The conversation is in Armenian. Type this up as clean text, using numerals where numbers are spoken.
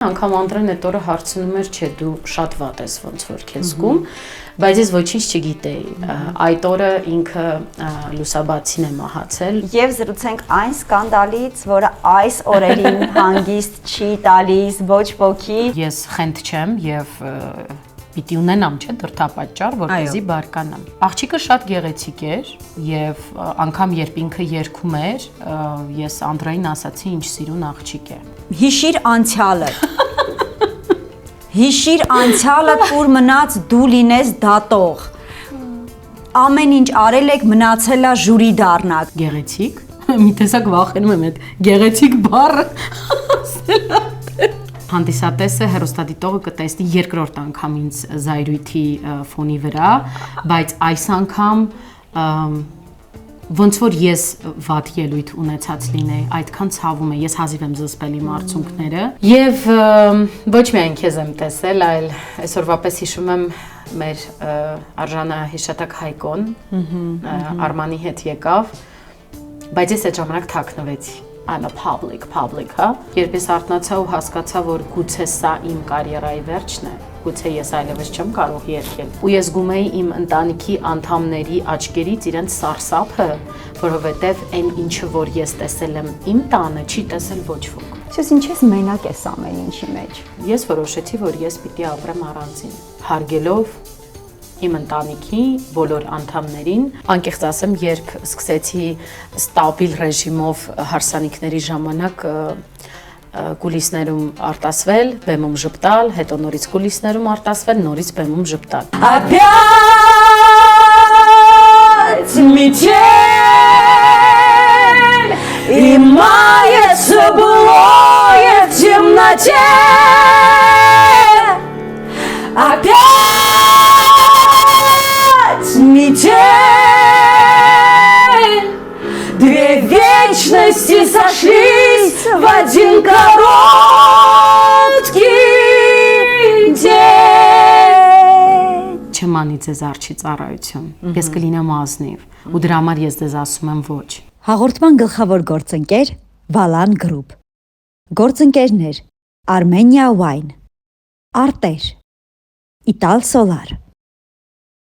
Անգամ Անդրեն այդ օրը հարցնում էր, չէ, դու շատ վատ ես ոնց որ քեզ զգում, բայց ես ոչինչ չգիտեի։ Այդ օրը ինքը լուսաբացին է մահացել։ Եվ զրուցենք այն սկանդալից, որը այս օրերին հանգիստ չի տալիս ոչ ոքի։ Ես խենթ չեմ եւ պիտի ունենամ, չէ, դրդապատճառ, որպեսզի բարկանամ։ Աղջիկը շատ գեղեցիկ էր եւ անգամ երբ ինքը երգում էր, ես Անդրեին ասացի, ինչ սիրուն աղջիկ է։ Հիշիր անցյալը։ Հիշիր անցյալը, ուր մնաց դու լինես դատող։ Ամեն ինչ արել եք, մնացել է ժյուրի դառնաք։ Գեղեցիկ։ Մի տեսակ վախենում եմ այդ գեղեցիկ բառը ասելը։ Հանդիսատեսը հեռուստադիտողը կտեսնի երկրորդ անգամ ինձ զայրույթի ֆոնի վրա, բայց այս անգամ ոնց որ ես վատ ելույթ ունեցած լինեի, այդքան ցավում է, ես հազիվ եմ զսպել իմ արցունքները եւ ոչ միայն քեզ եմ տեսել, այլ այսօրվա պես հիշում եմ մեր արժանահիշատակ Հայկոն, Արմանի հետ եկավ, բայց ես այդ ժամանակ թաքնվեցի։ I'm a public, հա։ Երբ ես արթնացա ու հասկացա, որ գուցե սա իմ կարիերայի վերջն է, գուցե ես այլևս չեմ կարող երգել։ Ու ես զգում էի իմ ընտանիքի անդամների աչքերից իրենց սարսափը, որովհետև այն ինչը, որ ես տեսել եմ իմ տանը, չի տեսել ոչ ոք։ Ես ինչ ես մենակ ես ամեն ինչի մեջ։ Ես որոշեցի, որ ես պիտի ապրեմ առանձին, հարգելով իմ ընտանիքի բոլոր անդամներին, անկեղծ ասեմ, երբ սկսեցի ստաբիլ ռեժիմով հարսանիքների ժամանակ կուլիսներում արտասվել, բեմում ժպտալ, հետո նորից կուլիսներում արտասվել, նորից բեմում ժպտալ։ Опять метель, и мается былое в темноте. Опять метель, две вечности сошлись в один короткий день. Չմանի ձեզ արջի ծառայություն, ես կլինեմ ազնիվ, ու դրա համար ես ձեզ ասում եմ ոչ։ Հաղորդման գլխավոր գործընկեր Վալան գրուպ, գործընկերներ Armenia Wine, Արտեր, Ital Solar